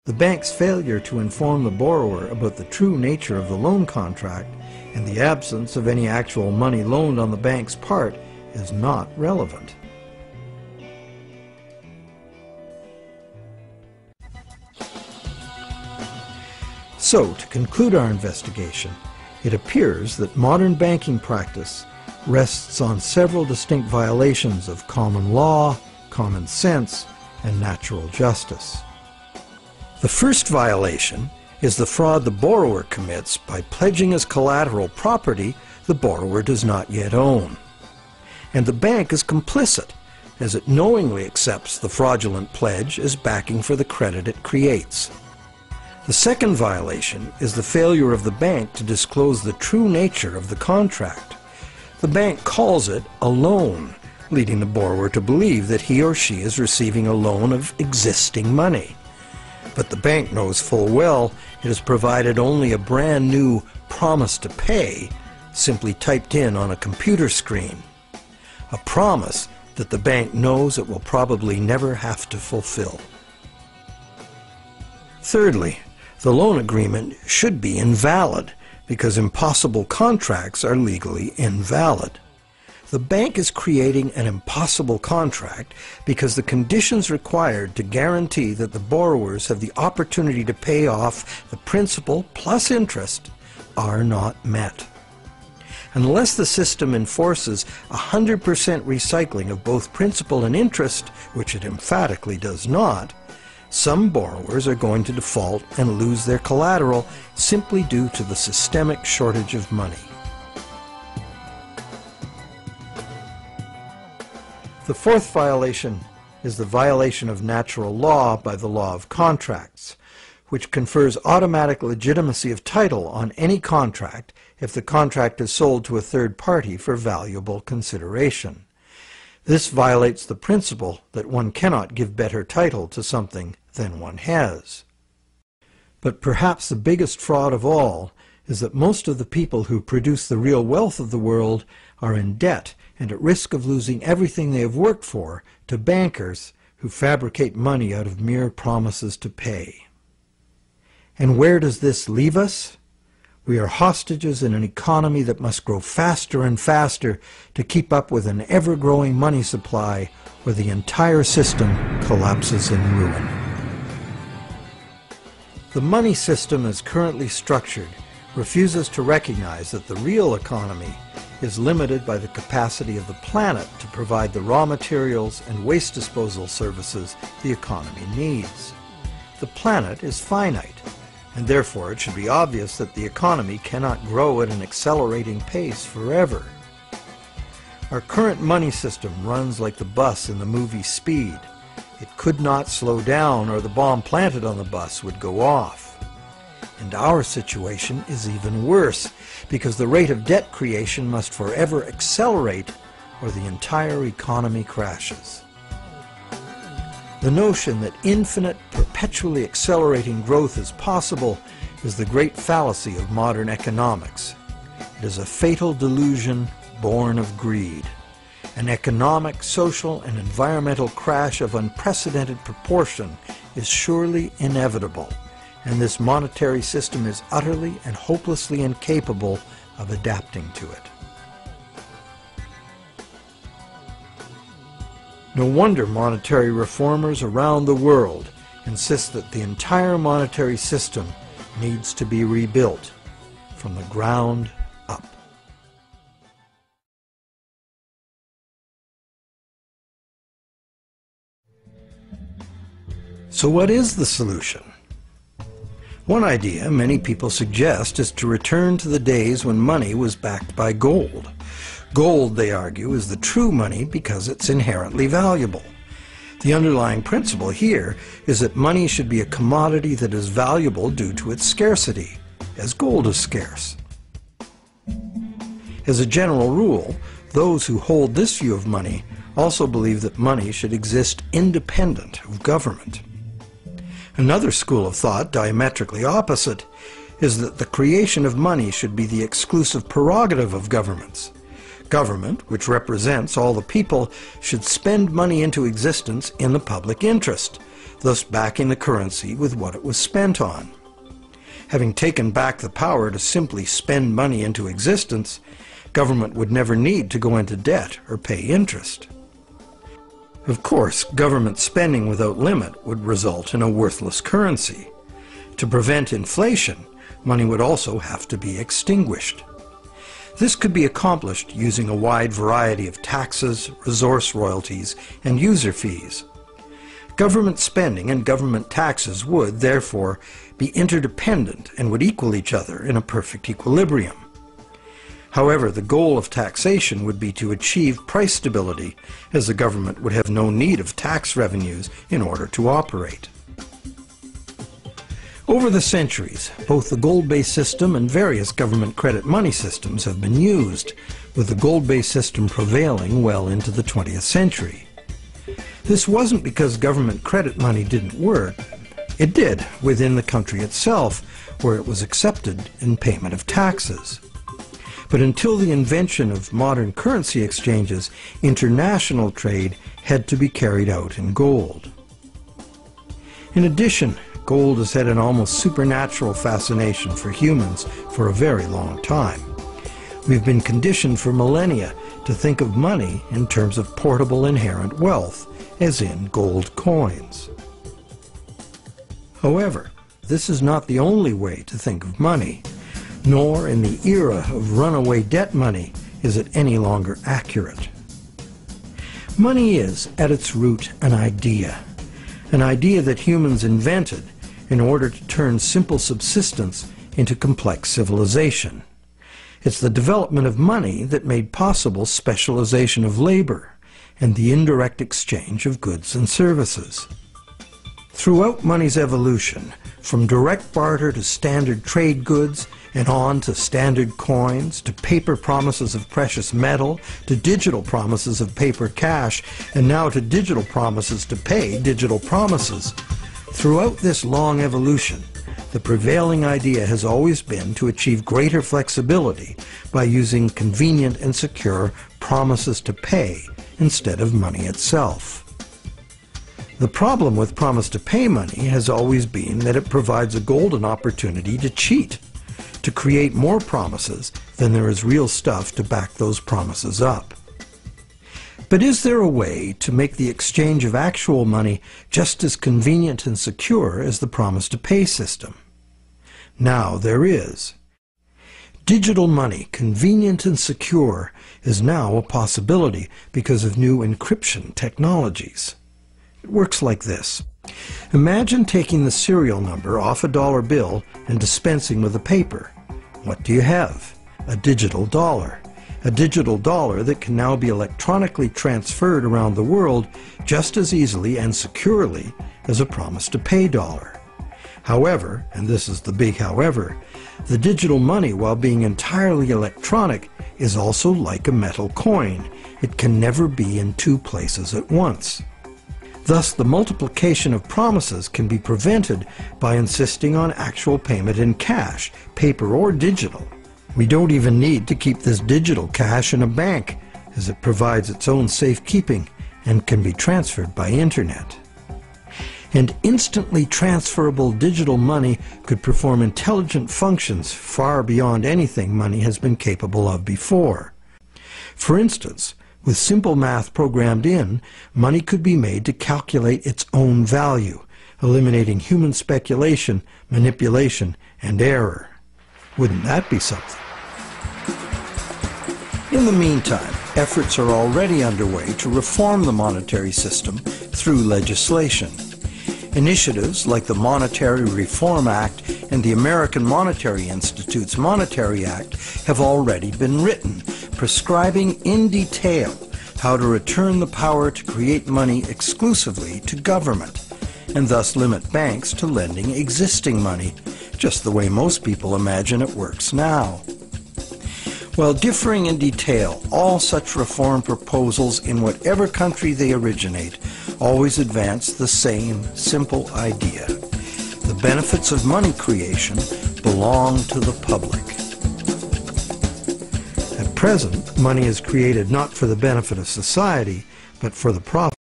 The bank's failure to inform the borrower about the true nature of the loan contract and the absence of any actual money loaned on the bank's part is not relevant. So, to conclude our investigation, it appears that modern banking practice rests on several distinct violations of common law, common sense, and natural justice. The first violation is the fraud the borrower commits by pledging as collateral property the borrower does not yet own. And the bank is complicit, as it knowingly accepts the fraudulent pledge as backing for the credit it creates. The second violation is the failure of the bank to disclose the true nature of the contract. The bank calls it a loan, leading the borrower to believe that he or she is receiving a loan of existing money. But the bank knows full well it has provided only a brand new promise to pay, simply typed in on a computer screen. A promise that the bank knows it will probably never have to fulfill. Thirdly, the loan agreement should be invalid because impossible contracts are legally invalid. The bank is creating an impossible contract because the conditions required to guarantee that the borrowers have the opportunity to pay off the principal plus interest are not met. Unless the system enforces 100% recycling of both principal and interest, which it emphatically does not, some borrowers are going to default and lose their collateral simply due to the systemic shortage of money. The fourth violation is the violation of natural law by the law of contracts, which confers automatic legitimacy of title on any contract if the contract is sold to a third party for valuable consideration. This violates the principle that one cannot give better title to something than one has. But perhaps the biggest fraud of all is that most of the people who produce the real wealth of the world are in debt and at risk of losing everything they have worked for to bankers who fabricate money out of mere promises to pay. And where does this leave us? We are hostages in an economy that must grow faster and faster to keep up with an ever-growing money supply where the entire system collapses in ruin. The money system as currently structured refuses to recognize that the real economy is limited by the capacity of the planet to provide the raw materials and waste disposal services the economy needs. The planet is finite, and therefore it should be obvious that the economy cannot grow at an accelerating pace forever. Our current money system runs like the bus in the movie Speed. It could not slow down or the bomb planted on the bus would go off. And our situation is even worse because the rate of debt creation must forever accelerate or the entire economy crashes. The notion that infinite, perpetually accelerating growth is possible is the great fallacy of modern economics. It is a fatal delusion born of greed. An economic, social, and environmental crash of unprecedented proportion is surely inevitable, and this monetary system is utterly and hopelessly incapable of adapting to it. No wonder monetary reformers around the world insist that the entire monetary system needs to be rebuilt from the ground up. So what is the solution? One idea many people suggest is to return to the days when money was backed by gold. Gold, they argue, is the true money because it's inherently valuable. The underlying principle here is that money should be a commodity that is valuable due to its scarcity, as gold is scarce. As a general rule, those who hold this view of money also believe that money should exist independent of government. Another school of thought, diametrically opposite, is that the creation of money should be the exclusive prerogative of governments. Government, which represents all the people, should spend money into existence in the public interest. thus backing the currency with what it was spent on. Having taken back the power to simply spend money into existence, government would never need to go into debt or pay interest. Of course, government spending without limit would result in a worthless currency. To prevent inflation, money would also have to be extinguished. This could be accomplished using a wide variety of taxes, resource royalties, and user fees. Government spending and government taxes would, therefore, be interdependent and would equal each other in a perfect equilibrium. However, the goal of taxation would be to achieve price stability, as the government would have no need of tax revenues in order to operate. Over the centuries, both the gold-based system and various government credit money systems have been used, with the gold-based system prevailing well into the 20th century. This wasn't because government credit money didn't work. It did within the country itself, where it was accepted in payment of taxes. But until the invention of modern currency exchanges, international trade had to be carried out in gold. In addition, gold has had an almost supernatural fascination for humans for a very long time. We've been conditioned for millennia to think of money in terms of portable inherent wealth, as in gold coins. However, this is not the only way to think of money, nor in the era of runaway debt money is it any longer accurate. Money is, at its root, an idea that humans invented in order to turn simple subsistence into complex civilization. It's the development of money that made possible specialization of labor and the indirect exchange of goods and services. Throughout money's evolution, from direct barter to standard trade goods, and on to standard coins, to paper promises of precious metal, to digital promises of paper cash, and now to digital promises to pay digital promises. Throughout this long evolution, the prevailing idea has always been to achieve greater flexibility by using convenient and secure promises to pay instead of money itself. The problem with promise to pay money has always been that it provides a golden opportunity to cheat, to create more promises than there is real stuff to back those promises up. But is there a way to make the exchange of actual money just as convenient and secure as the promise to pay system? Now there is. Digital money, convenient and secure, is now a possibility because of new encryption technologies. It works like this. Imagine taking the serial number off a dollar bill and dispensing with a paper. What do you have? A digital dollar. A digital dollar that can now be electronically transferred around the world just as easily and securely as a promise to pay dollar. However, and this is the big however, the digital money, while being entirely electronic, is also like a metal coin. It can never be in two places at once. Thus, the multiplication of promises can be prevented by insisting on actual payment in cash, paper or digital. We don't even need to keep this digital cash in a bank, as it provides its own safekeeping and can be transferred by internet. And instantly transferable digital money could perform intelligent functions far beyond anything money has been capable of before. For instance, with simple math programmed in, money could be made to calculate its own value, eliminating human speculation, manipulation, and error. Wouldn't that be something? In the meantime, efforts are already underway to reform the monetary system through legislation. Initiatives like the Monetary Reform Act and the American Monetary Institute's Monetary Act have already been written, prescribing in detail how to return the power to create money exclusively to government, and thus limit banks to lending existing money, just the way most people imagine it works now. While differing in detail, all such reform proposals in whatever country they originate always advance the same simple idea. The benefits of money creation belong to the public. At present, money is created not for the benefit of society, but for the profit